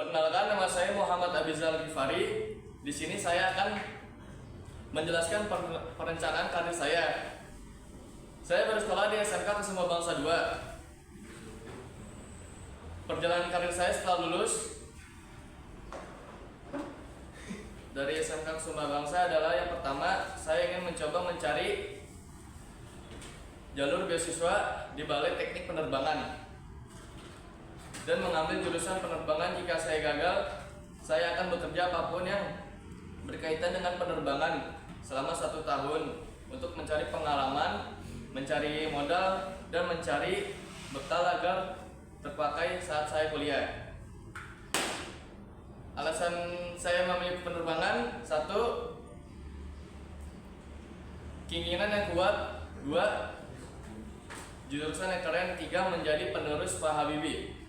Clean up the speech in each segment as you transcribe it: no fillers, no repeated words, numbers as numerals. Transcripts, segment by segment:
Perkenalkan, nama saya Muhammad Abizal Ghifari. Di sini saya akan menjelaskan perencanaan karir saya. Saya bersekolah di SMK Kusuma Bangsa 2. Perjalanan karir saya setelah lulus dari SMK Kusuma Bangsa adalah yang pertama, saya ingin mencoba mencari jalur beasiswa di Balai Teknik Penerbangan dan mengambil jurusan penerbangan. Jika saya gagal, saya akan bekerja apapun yang berkaitan dengan penerbangan selama 1 tahun untuk mencari pengalaman, mencari modal, dan mencari bekal agar terpakai saat saya kuliah. Alasan saya memilih penerbangan: 1, keinginan yang kuat; 2, jurusan yang keren; 3, menjadi penerus Pak Habibie.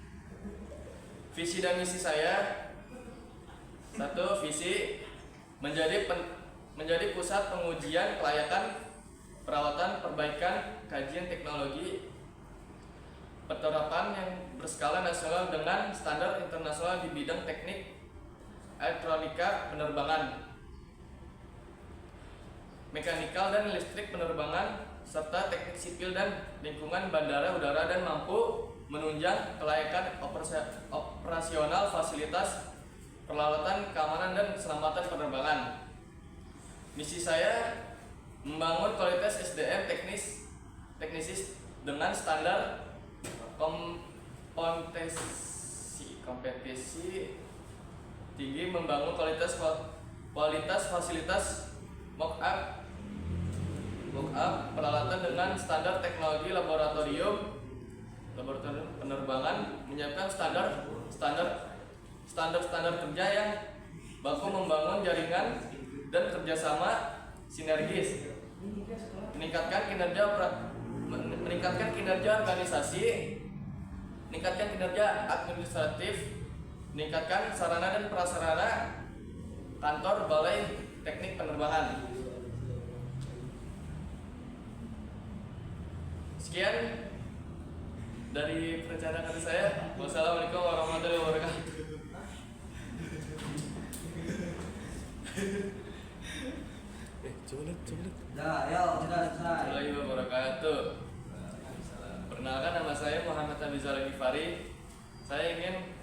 Visi dan misi saya: 1, visi menjadi pusat pengujian kelayakan, perawatan, perbaikan, kajian teknologi, penerapan yang berskala nasional dengan standar internasional di bidang teknik elektronika penerbangan, mekanikal dan listrik penerbangan, serta teknik sipil dan lingkungan bandara udara, dan mampu menunjang kelayakan operasional fasilitas peralatan keamanan dan keselamatan penerbangan. Misi saya: membangun kualitas SDM teknisis dengan standar kompetisi tinggi, membangun kualitas fasilitas mock-up peralatan dengan standar teknologi laboratorium penerbangan, menyiapkan standar kerja yang baku, membangun jaringan dan kerjasama sinergis, meningkatkan kinerja organisasi, meningkatkan kinerja administratif, meningkatkan sarana dan prasarana kantor Balai Teknik Penerbangan. Sekian dari perencanaan saya. Wassalamualaikum warahmatullahi wabarakatuh. Coba. Sudah selesai. Warahmatullahi wabarakatuh. Perkenalkan, nama saya Muhammad Abizal Ghifari. Saya ingin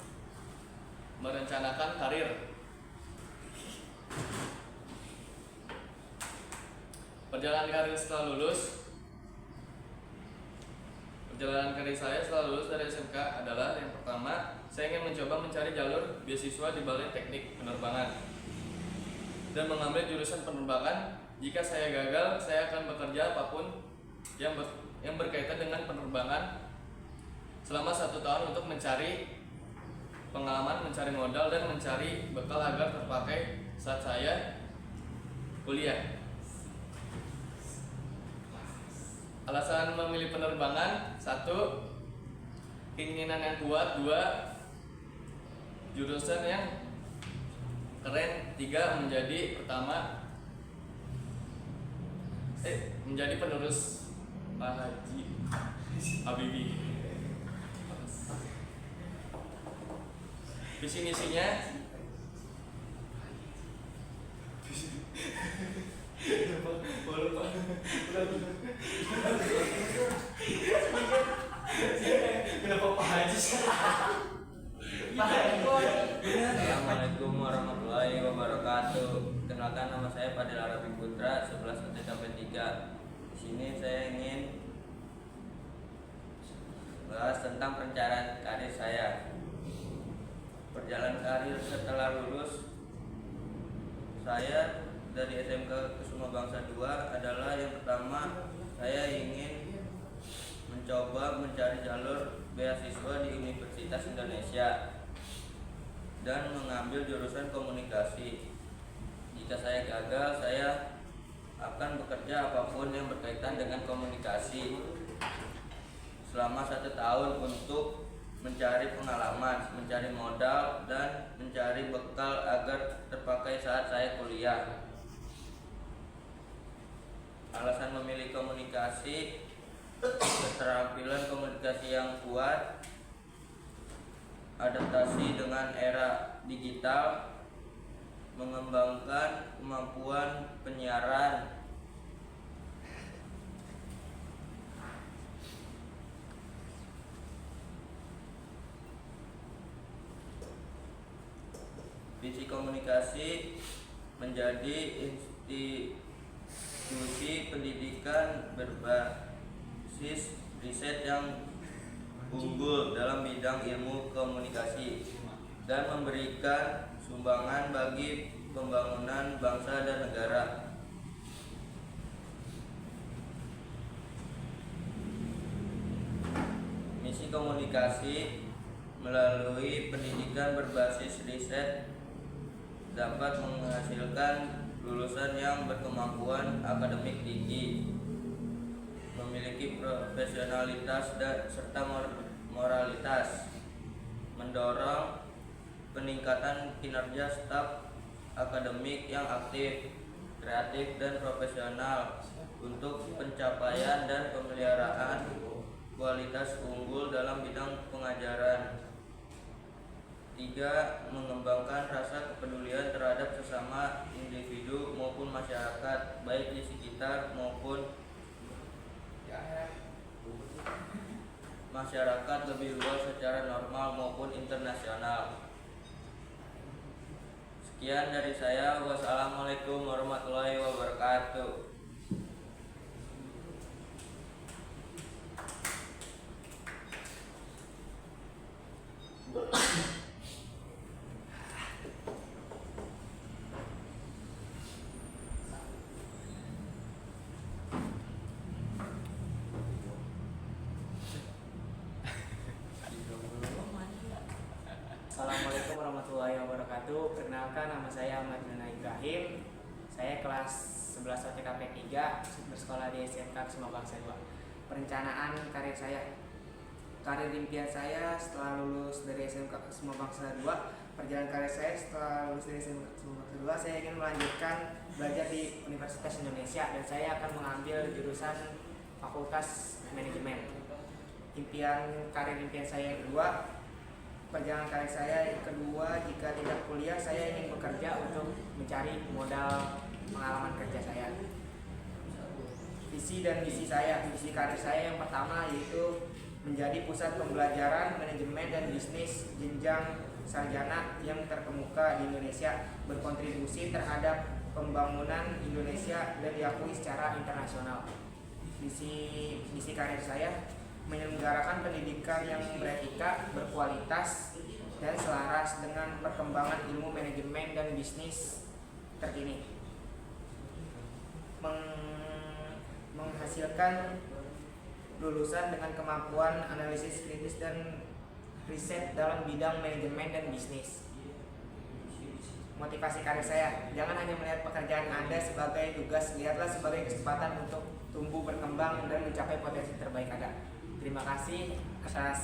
merencanakan karir. Perjalanan karir saya setelah lulus dari SMK adalah: yang pertama, saya ingin mencoba mencari jalur beasiswa di Balai Teknik Penerbangan dan mengambil jurusan penerbangan. Jika saya gagal, saya akan bekerja apapun yang berkaitan dengan penerbangan selama 1 tahun untuk mencari pengalaman, mencari modal, dan mencari bekal agar terpakai saat saya kuliah. Alasan memilih penerbangan: 1, keinginan yang kuat; 2, jurusan yang keren; 3, menjadi penerus Pak Habibie. Visi misinya: Kenapa Pak Haji? Assalamualaikum warahmatullahi wabarakatuh. Kenalkan, nama saya Fadil Arabi Putra, 11 sampai 3. Di sini saya ingin bahas tentang perencanaan karir saya. Perjalanan karir setelah lulus saya dari SMK Kusuma Bangsa 2 adalah: yang pertama, saya ingin mencoba mencari jalur beasiswa di Universitas Indonesia dan mengambil jurusan komunikasi. Jika saya gagal, saya akan bekerja apapun yang berkaitan dengan komunikasi selama 1 tahun untuk mencari pengalaman, mencari modal, dan mencari bekal agar terpakai saat saya kuliah. Alasan memilih komunikasi: keterampilan komunikasi yang kuat adaptasi dengan era digital, mengembangkan kemampuan penyiaran, visi komunikasi menjadi institusi pendidikan berbasis riset yang unggul dalam bidang ilmu komunikasi dan memberikan sumbangan bagi pembangunan bangsa dan negara. Misi komunikasi melalui pendidikan berbasis riset dapat menghasilkan lulusan yang berkemampuan akademik tinggi, memiliki profesionalitas dan serta moralitas, mendorong peningkatan kinerja staf akademik yang aktif, kreatif dan profesional untuk pencapaian dan pemeliharaan kualitas unggul dalam bidang pengajaran. 3. Mengembangkan rasa kepedulian terhadap sesama individu maupun masyarakat, baik di sekitar maupun masyarakat lebih luas secara normal maupun internasional. Sekian dari saya. Wassalamualaikum warahmatullahi wabarakatuh. Assalamualaikum warahmatullahi wabarakatuh. Perkenalkan, nama saya Ahmad Nana Ibrahim. Saya kelas 11 OTKP 3, bersekolah di SMK Kusuma Bangsa 2. Perencanaan karir saya. Karir impian saya setelah lulus dari SMK Kusuma Bangsa 2, perjalanan karir saya setelah lulus dari SMK Kusuma Bangsa 2, saya ingin melanjutkan belajar di Universitas Indonesia dan saya akan mengambil jurusan Fakultas Manajemen. Karir impian saya yang kedua, perjalanan karir saya yang kedua, jika tidak kuliah, saya ingin bekerja untuk mencari modal pengalaman kerja saya. Visi dan misi saya, visi karir saya yang pertama yaitu menjadi pusat pembelajaran manajemen dan bisnis jenjang sarjana yang terkemuka di Indonesia, berkontribusi terhadap pembangunan Indonesia dan diakui secara internasional. Visi karir saya menyelenggarakan pendidikan yang beretika, berkualitas, dan selaras dengan perkembangan ilmu manajemen dan bisnis terkini. Menghasilkan lulusan dengan kemampuan analisis kritis dan riset dalam bidang manajemen dan bisnis. Motivasi karir saya, jangan hanya melihat pekerjaan Anda sebagai tugas, lihatlah sebagai kesempatan untuk tumbuh, berkembang, dan mencapai potensi terbaik Anda. Terima kasih atas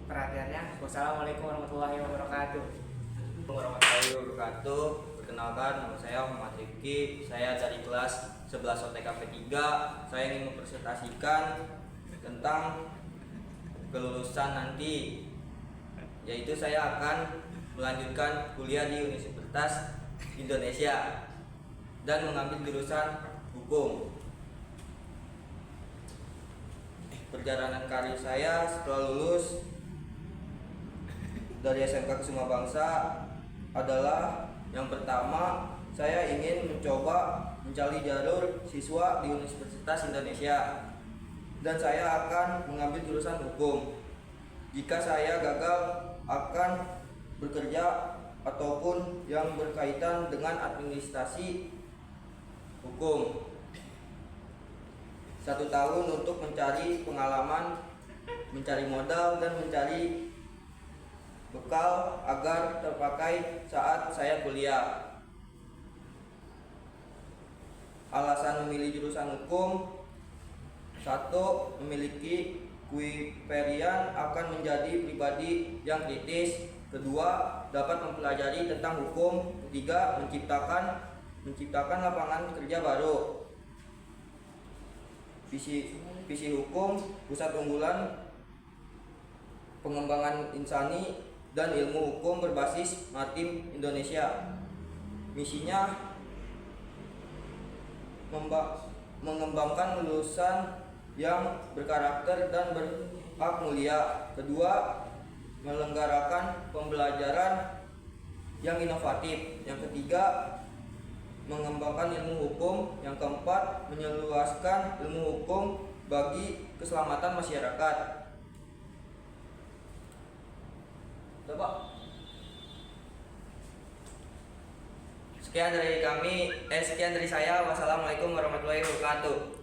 perhatiannya. Wassalamualaikum warahmatullahi wabarakatuh. Warahmatullahi wabarakatuh. Perkenalkan, nama saya Muhammad Rifki. Saya dari kelas 11 OTKP 3. Saya ingin mempresentasikan tentang kelulusan nanti, yaitu saya akan melanjutkan kuliah di Universitas Indonesia dan mengambil jurusan hukum. Perjalanan karir saya setelah lulus dari SMK Kusuma Bangsa adalah yang pertama, saya ingin mencoba mencari jalur siswa di Universitas Indonesia dan saya akan mengambil jurusan hukum. Jika saya gagal, akan bekerja ataupun yang berkaitan dengan administrasi hukum. 1 tahun untuk mencari pengalaman, mencari modal, dan mencari bekal agar terpakai saat saya kuliah. Alasan memilih jurusan hukum: 1. Memiliki kepribadian akan menjadi pribadi yang kritis. 2. Dapat mempelajari tentang hukum. 3. Menciptakan lapangan kerja baru. Visi hukum: pusat unggulan pengembangan insani dan ilmu hukum berbasis maritim Indonesia. Misinya mengembangkan lulusan yang berkarakter dan berhak mulia. Kedua, menyelenggarakan pembelajaran yang inovatif. Yang ketiga, mengembangkan ilmu hukum. Yang keempat, menyeluaskan ilmu hukum bagi keselamatan masyarakat. Coba. Sekian dari saya. Wassalamualaikum warahmatullahi wabarakatuh.